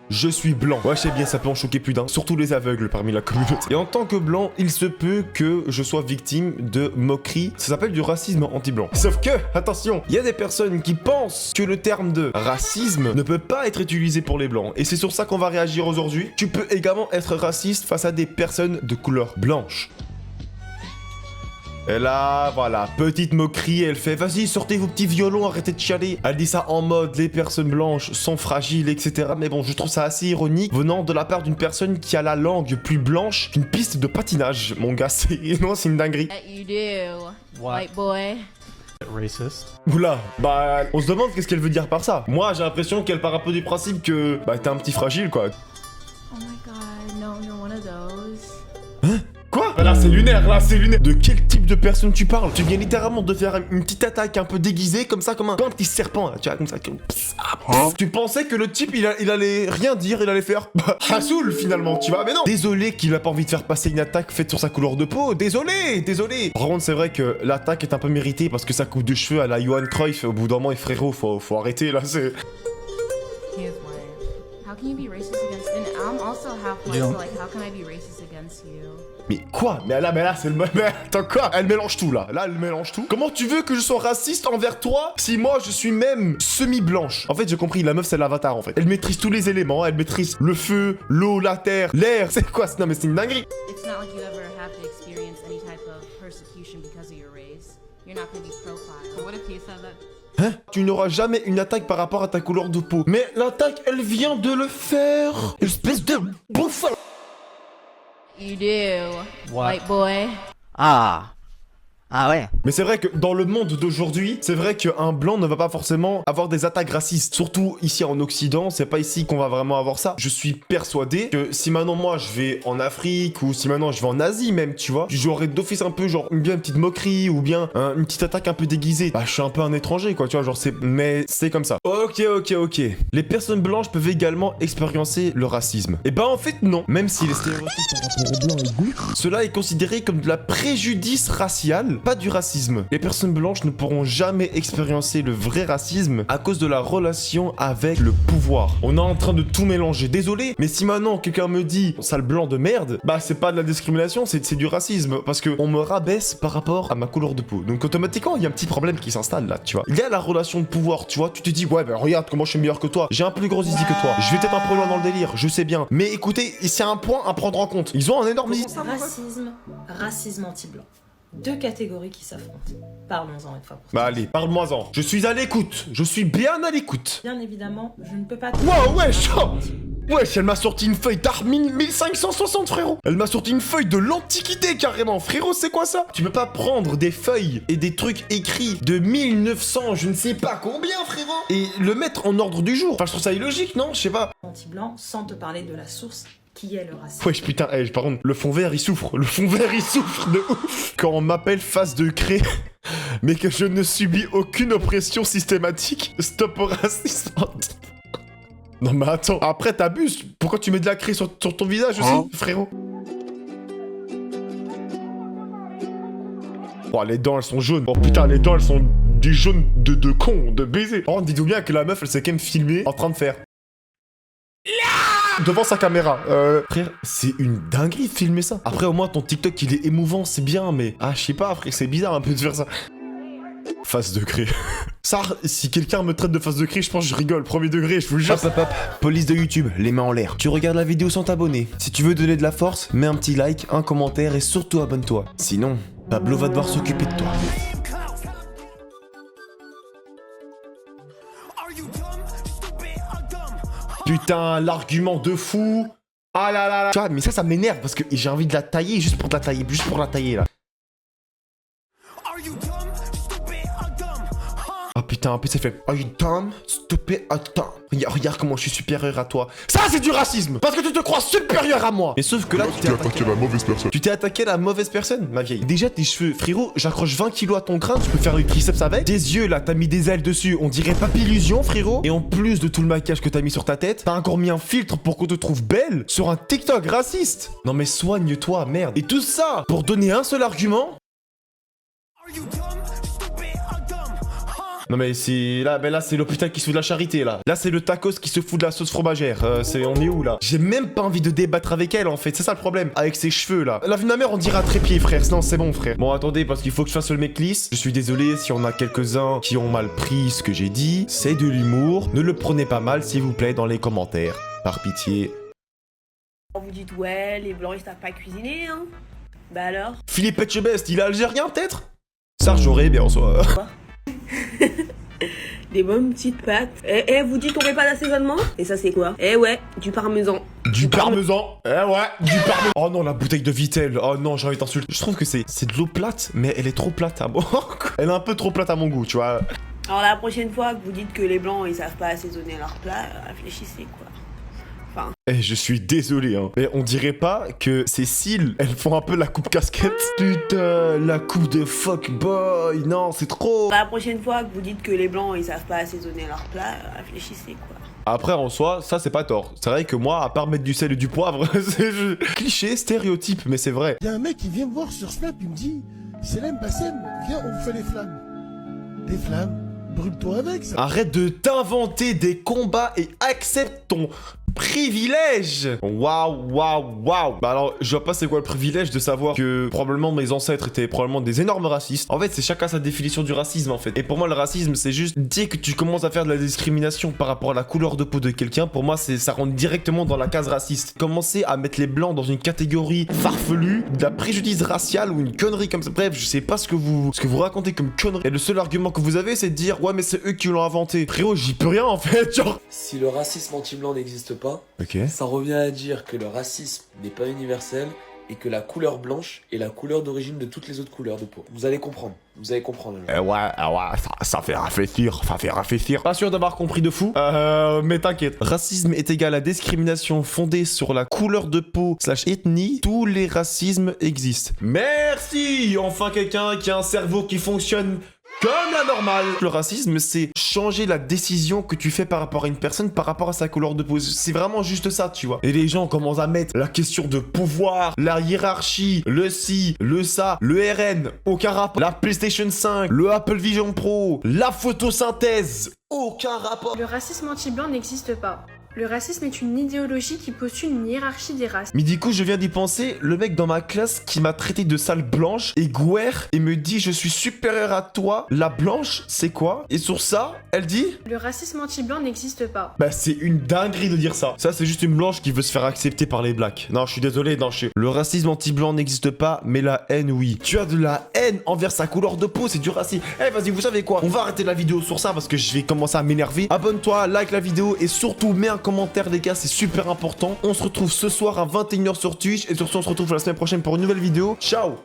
je suis blanc. Ouais, je sais bien, ça peut en choquer plus d'un, surtout les aveugles parmi la communauté. Et en tant que blanc, il se peut que je sois victime de moqueries. Ça s'appelle du racisme anti-blanc. Sauf que, attention, il y a des personnes qui pensent que le terme de racisme ne peut pas être utilisé pour les blancs. Et c'est sur ça qu'on va réagir aujourd'hui. Tu peux également être raciste face à des personnes de couleur blanche. Et là, voilà, petite moquerie, elle fait « Vas-y, sortez vos petits violons, arrêtez de chialer ». Elle dit ça en mode « Les personnes blanches sont fragiles, etc. » Mais bon, je trouve ça assez ironique venant de la part d'une personne qui a la langue plus blanche qu'une piste de patinage. Mon gars, c'est une dinguerie. You do, What? white boy. Racist. Oula, bah, on se demande qu'est-ce qu'elle veut dire par ça. Moi, j'ai l'impression qu'elle part un peu du principe que, bah, t'es un petit fragile, quoi. Oh my god, no, you're one of those. Hein? Quoi? Là c'est lunaire, là c'est lunaire. De quel type de personne tu parles? Tu viens littéralement de faire une petite attaque un peu déguisée comme ça, comme un petit serpent là, tu vois, comme ça. Tu pensais que le type il allait rien dire, il allait faire Hassoul finalement, tu vois, mais non. Désolé qu'il a pas envie de faire passer une attaque faite sur sa couleur de peau, désolé. Par contre c'est vrai que l'attaque est un peu méritée parce que sa coupe de cheveux à la Johan Cruyff, au bout d'un moment, et frérot, faut arrêter là, c'est... He is white. How can you be racist against? And I'm also half white, Yeah. so like, how can I be racist against you? Mais quoi? Mais là, c'est le... Mais attends, quoi? Elle mélange tout, là. Là, elle mélange tout. Comment tu veux que je sois raciste envers toi si moi, je suis même semi-blanche? En fait, j'ai compris, la meuf, c'est l'avatar, en fait. Elle maîtrise tous les éléments. Elle maîtrise le feu, l'eau, la terre, l'air. C'est quoi? Non, mais c'est une dinguerie. It's not like you ever have to experience any type of persecution because of your race. You're not gonna be profiled. What if he said that? Hein? Tu n'auras jamais une attaque par rapport à ta couleur de peau. Mais l'attaque, elle vient de le faire. Espèce de bouffon. You do, What? white boy. Ah. Ah ouais. Mais c'est vrai que dans le monde d'aujourd'hui, c'est vrai qu'un blanc ne va pas forcément avoir des attaques racistes. Surtout ici en Occident, c'est pas ici qu'on va vraiment avoir ça. Je suis persuadé que si maintenant moi je vais en Afrique ou si maintenant je vais en Asie même, tu vois, j'aurais d'office un peu genre bien une petite moquerie ou bien une petite attaque un peu déguisée. Bah je suis un peu un étranger quoi, tu vois, genre c'est... Mais c'est comme ça. Ok. Les personnes blanches peuvent également expérimenter le racisme. Et bah en fait non. Même si les stéréotypes par rapport aux blancs et goût, cela est considéré comme de la préjudice raciale, pas du racisme. Les personnes blanches ne pourront jamais expérimenter le vrai racisme à cause de la relation avec le pouvoir. On est en train de tout mélanger. Désolé, mais si maintenant quelqu'un me dit sale blanc de merde, bah c'est pas de la discrimination, c'est du racisme parce que on me rabaisse par rapport à ma couleur de peau. Donc automatiquement, il y a un petit problème qui s'installe là, tu vois. Il y a la relation de pouvoir, tu vois. Tu te dis ouais, bah regarde comment je suis meilleur que toi. J'ai un plus gros zizi que toi. Je vais peut-être un peu loin dans le délire, je sais bien. Mais écoutez, c'est un point à prendre en compte. Ils ont un énorme zizi. Racisme anti-blanc. Deux catégories qui s'affrontent. Parlons-en une fois pour toutes. Bah allez, parle-moi-en. Je suis à l'écoute. Je suis bien à l'écoute. Bien évidemment, je ne peux pas... Wow, wesh, oh. Wesh, elle m'a sorti une feuille d'Armin 1560, frérot. Elle m'a sorti une feuille de l'Antiquité, carrément. Frérot, c'est quoi ça? Tu peux pas prendre des feuilles et des trucs écrits de 1900, je ne sais pas combien, frérot, et le mettre en ordre du jour. Enfin, je trouve ça illogique, non? Je sais pas. Anti-blanc, sans te parler de la source qui est le racisme. Wesh, putain, par contre, le fond vert, il souffre. Le fond vert, il souffre de ouf. Quand on m'appelle face de craie, mais que je ne subis aucune oppression systématique, stop au racisme. Non mais attends, après t'abuses. Pourquoi tu mets de la craie sur ton visage aussi, frérot? Oh, les dents, elles sont jaunes. Oh putain, les dents, elles sont des jaunes de con, de baiser. Oh, dites-vous bien que la meuf, elle s'est quand même filmée en train de faire... devant sa caméra. Frère, c'est une dinguerie de filmer ça. Après, au moins, ton TikTok, il est émouvant, c'est bien, mais... Ah, je sais pas, frère, c'est bizarre un peu de faire ça. Face de craie. Ça, si quelqu'un me traite de face de craie, je pense que je rigole. Premier degré, je vous jure. Hop. Police de YouTube, les mains en l'air. Tu regardes la vidéo sans t'abonner. Si tu veux donner de la force, mets un petit like, un commentaire et surtout abonne-toi. Sinon, Pablo va devoir s'occuper de toi. Putain, l'argument de fou. Ah là là là. Tu vois, mais ça m'énerve parce que j'ai envie de la tailler juste pour la tailler là. Oh putain, en plus elle fait Are you dumb, stupid, dumb. Regarde comment je suis supérieur à toi. Ça c'est du racisme. Parce que tu te crois supérieur à moi. Mais sauf que là tu t'es attaqué la mauvaise personne. Tu t'es attaqué à la mauvaise personne, ma vieille. Déjà tes cheveux, frérot, j'accroche 20 kilos à ton crâne, tu peux faire du triceps avec. Tes yeux là, t'as mis des ailes dessus, on dirait Papillusion, frérot. Et en plus de tout le maquillage que t'as mis sur ta tête, t'as encore mis un filtre pour qu'on te trouve belle sur un TikTok raciste. Non mais soigne-toi, merde. Et tout ça pour donner un seul argument. Non mais c'est... Là c'est l'hôpital qui se fout de la charité, là. Là, c'est le tacos qui se fout de la sauce fromagère. On est où, là? J'ai même pas envie de débattre avec elle, en fait. C'est ça le problème. Avec ses cheveux, là. La vie de ma mère, on dirait un trépied, frère. Non, c'est bon, frère. Bon, attendez, parce qu'il faut que je fasse le mec lisse. Je suis désolé si on a quelques-uns qui ont mal pris ce que j'ai dit. C'est de l'humour. Ne le prenez pas mal, s'il vous plaît, dans les commentaires. Par pitié. Vous dites ouais, les blancs ils savent pas cuisiner, hein. Bah alors? Philippe Etchebest, il est algérien, peut-être? Serge Auré, bien en soi. Des bonnes petites pâtes. Vous dites on met pas d'assaisonnement? Et ça c'est quoi? Ouais, du parmesan. Du parmesan. Ouais, du parmesan. Oh non, la bouteille de Vittel. Oh non, j'ai envie de t'insulter. Je trouve que c'est de l'eau plate, mais elle est trop plate à mon Elle est un peu trop plate à mon goût, tu vois. Alors la prochaine fois que vous dites que les blancs ils savent pas assaisonner leur plat, réfléchissez quoi. Enfin... je suis désolé, hein. Mais on dirait pas que ces cils, elles font un peu la coupe casquette? Putain, la coupe de fuckboy. Non, c'est trop. La prochaine fois que vous dites que les blancs ils savent pas assaisonner leur plat, réfléchissez quoi. Après, en soi, ça, c'est pas tort. C'est vrai que moi, à part mettre du sel et du poivre, c'est cliché, stéréotype, mais c'est vrai. Il y a un mec qui vient me voir sur Snap, il me dit Selem, Bassem, viens, on vous fait les flammes. Des flammes, brûle-toi avec ça. Arrête de t'inventer des combats et accepte ton privilège. Waouh. Bah alors, je vois pas c'est quoi le privilège de savoir que probablement mes ancêtres étaient probablement des énormes racistes. En fait, c'est chacun sa définition du racisme, en fait. Et pour moi, le racisme, c'est juste dès que tu commences à faire de la discrimination par rapport à la couleur de peau de quelqu'un, pour moi, ça rentre directement dans la case raciste. Commencer à mettre les blancs dans une catégorie farfelue, de la préjudice raciale ou une connerie comme ça. Bref, je sais pas ce que vous racontez comme connerie. Et le seul argument que vous avez, c'est de dire ouais, mais c'est eux qui l'ont inventé. Frérot, j'y peux rien en fait. Genre. Si le racisme anti-blanc n'existe pas, Ok. ça revient à dire que le racisme n'est pas universel et que la couleur blanche est la couleur d'origine de toutes les autres couleurs de peau. Vous allez comprendre. Ouais, ça fait réfléchir. Pas sûr d'avoir compris de fou, mais t'inquiète. Racisme est égal à discrimination fondée sur la couleur de peau / ethnie. Tous les racismes existent. Merci. Enfin quelqu'un qui a un cerveau qui fonctionne comme la normale. Le racisme, c'est changer la décision que tu fais par rapport à une personne, par rapport à sa couleur de peau. C'est vraiment juste ça, tu vois. Et les gens commencent à mettre la question de pouvoir, la hiérarchie, le ci, le ça, le RN, aucun rapport. La PlayStation 5, le Apple Vision Pro, la photosynthèse, aucun rapport. Le racisme anti-blanc n'existe pas. Le racisme est une idéologie qui postule une hiérarchie des races. Mais du coup, je viens d'y penser, le mec dans ma classe qui m'a traité de sale blanche et gouère et me dit je suis supérieur à toi, la blanche, c'est quoi? Et sur ça, elle dit Le racisme anti-blanc n'existe pas. bah c'est une dinguerie de dire ça. Ça, c'est juste une blanche qui veut se faire accepter par les blacks. Non, je suis désolé, non, le racisme anti-blanc n'existe pas, mais la haine, oui. Tu as de la haine envers sa couleur de peau, c'est du racisme. Eh, vas-y, vous savez quoi? On va arrêter la vidéo sur ça parce que je vais commencer à m'énerver. Abonne-toi, like la vidéo et surtout mets un commentaire, les gars, c'est super important. On se retrouve ce soir à 21h sur Twitch et sur ce, on se retrouve la semaine prochaine pour une nouvelle vidéo. Ciao!